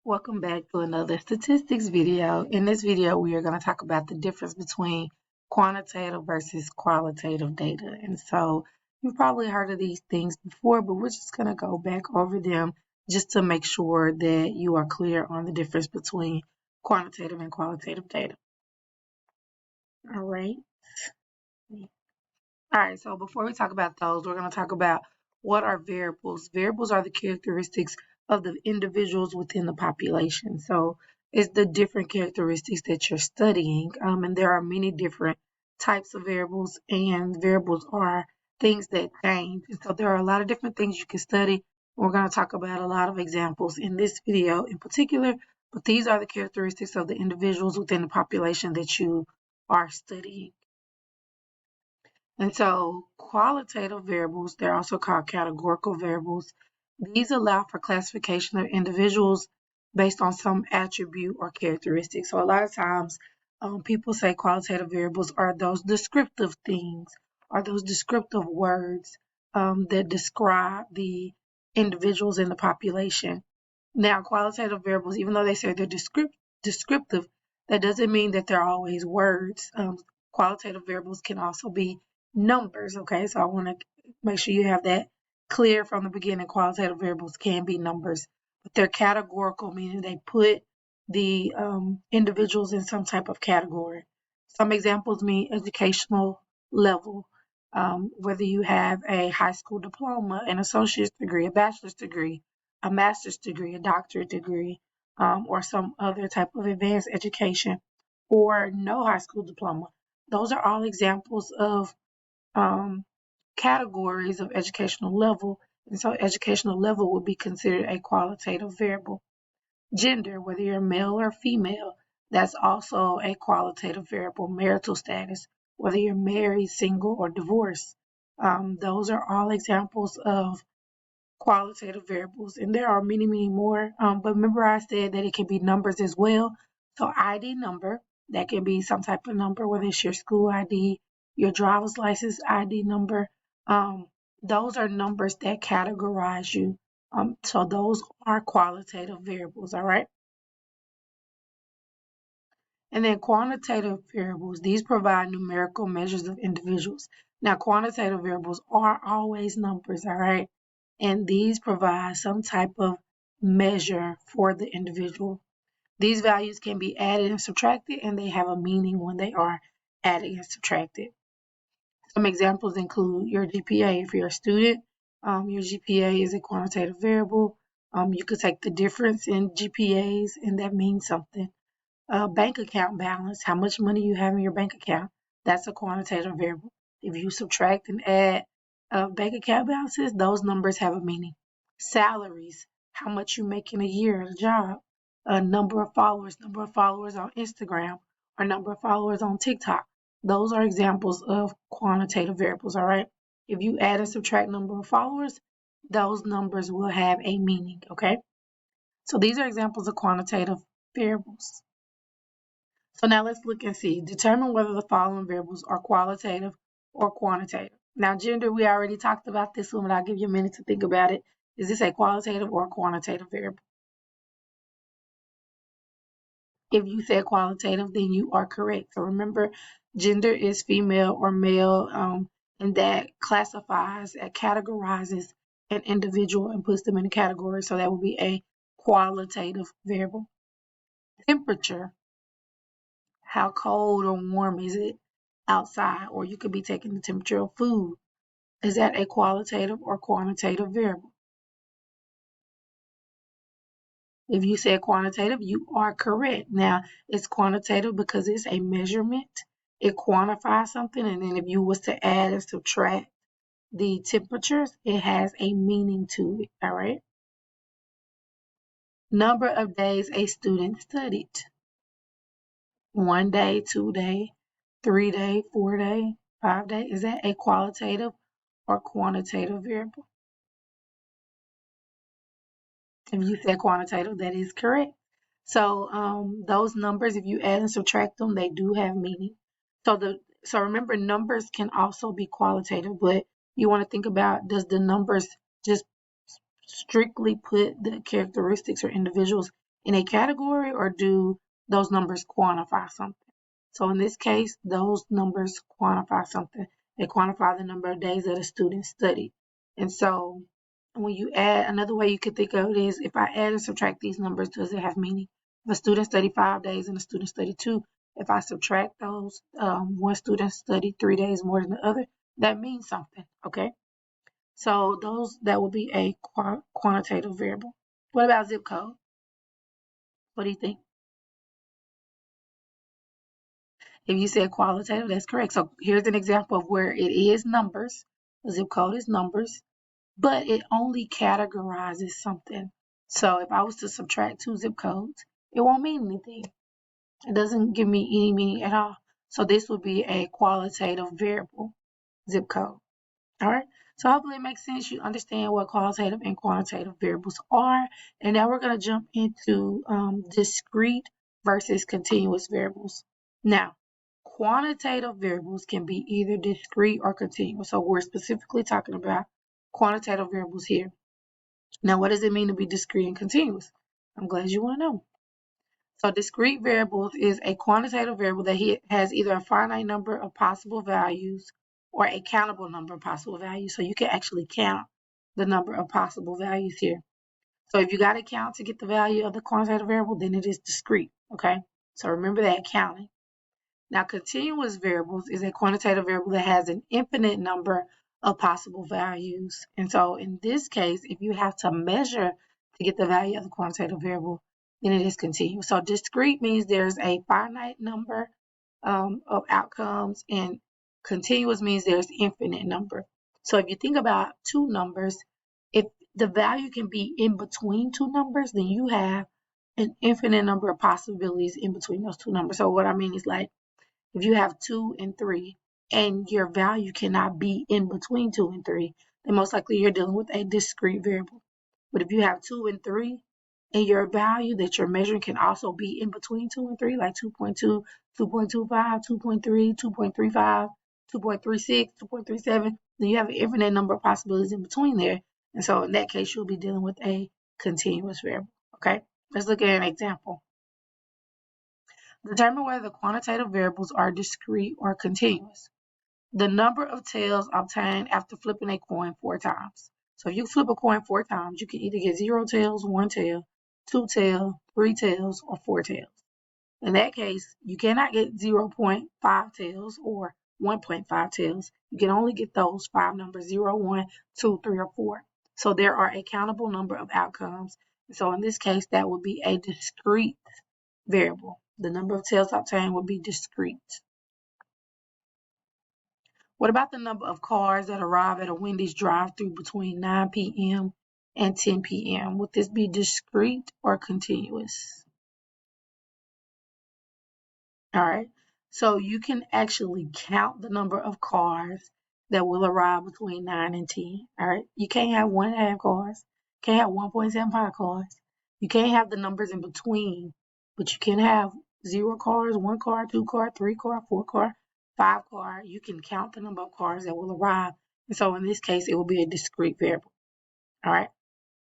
Welcome back to another statistics video. In this video, we are going to talk about the difference between quantitative versus qualitative data. And so you've probably heard of these things before, but we're just going to go back over them just to make sure that you are clear on the difference between quantitative and qualitative data. All right. All right, so before we talk about those, we're going to talk about what are variables. Variables are the characteristics of the individuals within the population. So it's the different characteristics that you're studying. And there are many different types of variables, and variables are things that change. And so there are a lot of different things you can study. We're going to talk about a lot of examples in this video in particular, but these are the characteristics of the individuals within the population that you are studying. And so qualitative variables, they're also called categorical variables. These allow for classification of individuals based on some attribute or characteristic. So a lot of times people say qualitative variables are those descriptive things, or those descriptive words that describe the individuals in the population. Now, qualitative variables, even though they say they're descriptive, that doesn't mean that they're always words. Qualitative variables can also be numbers, okay? So I want to make sure you have that clear from the beginning. Qualitative variables can be numbers, but they're categorical, meaning they put the individuals in some type of category. Some examples mean educational level, whether you have a high school diploma, an associate's degree, a bachelor's degree, a master's degree, a doctorate degree, or some other type of advanced education, or no high school diploma. Those are all examples of categories of educational level, and so educational level would be considered a qualitative variable. Gender, whether you're male or female, that's also a qualitative variable. Marital status, whether you're married, single, or divorced. Those are all examples of qualitative variables, and there are many, many more. But remember I said that it can be numbers as well. So ID number, that can be some type of number, whether it's your school ID, your driver's license ID number. Those are numbers that categorize you. So those are qualitative variables, all right? And then quantitative variables, these provide numerical measures of individuals. Now, quantitative variables are always numbers, all right? And these provide some type of measure for the individual. These values can be added and subtracted, and they have a meaning when they are added and subtracted. Some examples include your GPA. If you're a student, your GPA is a quantitative variable. You could take the difference in GPAs, and that means something. Bank account balance, how much money you have in your bank account, that's a quantitative variable. If you subtract and add bank account balances, those numbers have a meaning. Salaries, how much you make in a year at a job. Number of followers on Instagram, or number of followers on TikTok. Those are examples of quantitative variables, all right? If you add and subtract number of followers, those numbers will have a meaning, okay? So these are examples of quantitative variables. So now let's look and see. Determine whether the following variables are qualitative or quantitative. Now, gender, we already talked about this one, but I'll give you a minute to think about it. Is this a qualitative or a quantitative variable? If you said qualitative, then you are correct. So remember, gender is female or male, and that classifies, categorizes an individual and puts them in a category. So that would be a qualitative variable. Temperature, how cold or warm is it outside? Or you could be taking the temperature of food. Is that a qualitative or quantitative variable? If you said quantitative, you are correct. Now, it's quantitative because it's a measurement. It quantifies something, and then if you was to add and subtract the temperatures, it has a meaning to it, all right? Number of days a student studied. 1 day, 2 day, 3 day, 4 day, 5 day. Is that a qualitative or quantitative variable? If you said quantitative, that is correct. So those numbers, if you add and subtract them, they do have meaning. So remember, numbers can also be qualitative, but you want to think about, does the numbers just strictly put the characteristics or individuals in a category, or do those numbers quantify something? So in this case, those numbers quantify something. They quantify the number of days that a student studied. And so when you add, another way you could think of it is, if I add and subtract these numbers, does it have meaning? If a student studied 5 days and a student studied 2, if I subtract those, one student studied 3 days more than the other, that means something, okay? So that would be a quantitative variable. What about zip code? What do you think? If you said qualitative, that's correct. So here's an example of where it is numbers. The zip code is numbers, but it only categorizes something. So if I was to subtract 2 zip codes, it won't mean anything. It doesn't give me any meaning at all. So this would be a qualitative variable, zip code. All right. So hopefully it makes sense. You understand what qualitative and quantitative variables are. And now we're going to jump into discrete versus continuous variables. Now, quantitative variables can be either discrete or continuous. So we're specifically talking about quantitative variables here. Now, what does it mean to be discrete and continuous? I'm glad you want to know. So discrete variables is a quantitative variable that has either a finite number of possible values or a countable number of possible values. So you can actually count the number of possible values here. So if you got to count to get the value of the quantitative variable, then it is discrete, okay? So remember that, counting. Now, continuous variables is a quantitative variable that has an infinite number of possible values. And so in this case, if you have to measure to get the value of the quantitative variable, then it is continuous. So discrete means there's a finite number of outcomes, and continuous means there's infinite number. So if you think about two numbers, if the value can be in between two numbers, then you have an infinite number of possibilities in between those two numbers. So what I mean is, like, if you have 2 and 3 and your value cannot be in between 2 and 3, then most likely you're dealing with a discrete variable. But if you have 2 and 3 and your value that you're measuring can also be in between 2 and 3, like 2.2, 2.25, 2.3, 2.35, 2.36, 2.37, then you have an infinite number of possibilities in between there. And so in that case, you'll be dealing with a continuous variable. Okay, let's look at an example. Determine whether the quantitative variables are discrete or continuous. The number of tails obtained after flipping a coin 4 times. So if you flip a coin 4 times, you can either get 0 tails, 1 tail, 2 tails, 3 tails, or 4 tails. In that case, you cannot get 0.5 tails or 1.5 tails. You can only get those 5 numbers, 0, 1, 2, 3, or 4. So there are a countable number of outcomes. So in this case, that would be a discrete variable. The number of tails obtained would be discrete. What about the number of cars that arrive at a Wendy's drive-thru between 9 p.m. and 10 p.m.? Would this be discrete or continuous? All right. So you can actually count the number of cars that will arrive between 9 and 10. All right. You can't have 1.5 cars. Can't have 1.75 cars. You can't have the numbers in between, but you can have 0 cars, 1 car, 2 car, 3 car, 4 car, 5 car. You can count the number of cars that will arrive. And so in this case, it will be a discrete variable. All right.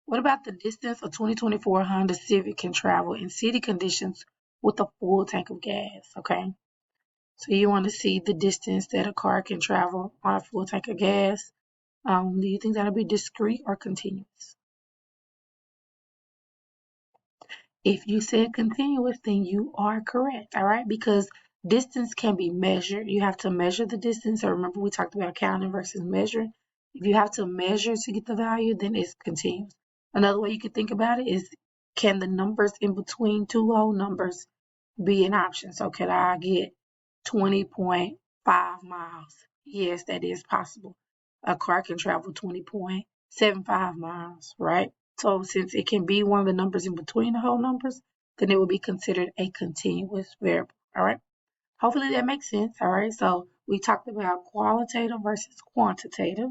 What about the distance a 2024 Honda Civic can travel in city conditions with a full tank of gas? Okay. So you want to see the distance that a car can travel on a full tank of gas. Do you think that'll be discrete or continuous? If you said continuous, then you are correct, all right? Because distance can be measured. You have to measure the distance. So remember, we talked about counting versus measuring. If you have to measure to get the value, then it's continuous. Another way you could think about it is, can the numbers in between two whole numbers be an option? So could I get 20.5 miles? Yes, that is possible. A car can travel 20.75 miles, right? So since it can be one of the numbers in between the whole numbers, then it will be considered a continuous variable, all right? Hopefully that makes sense, all right? So we talked about qualitative versus quantitative.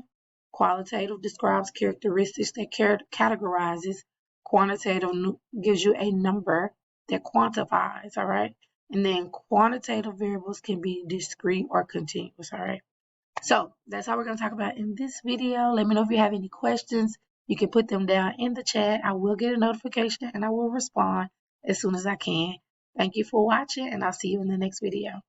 Qualitative describes characteristics that categorizes. Quantitative gives you a number that quantifies, all right? And then quantitative variables can be discrete or continuous, all right? So that's how we're going to talk about in this video. Let me know if you have any questions. You can put them down in the chat. I will get a notification and I will respond. as soon as I can. Thank you for watching, and I'll see you in the next video.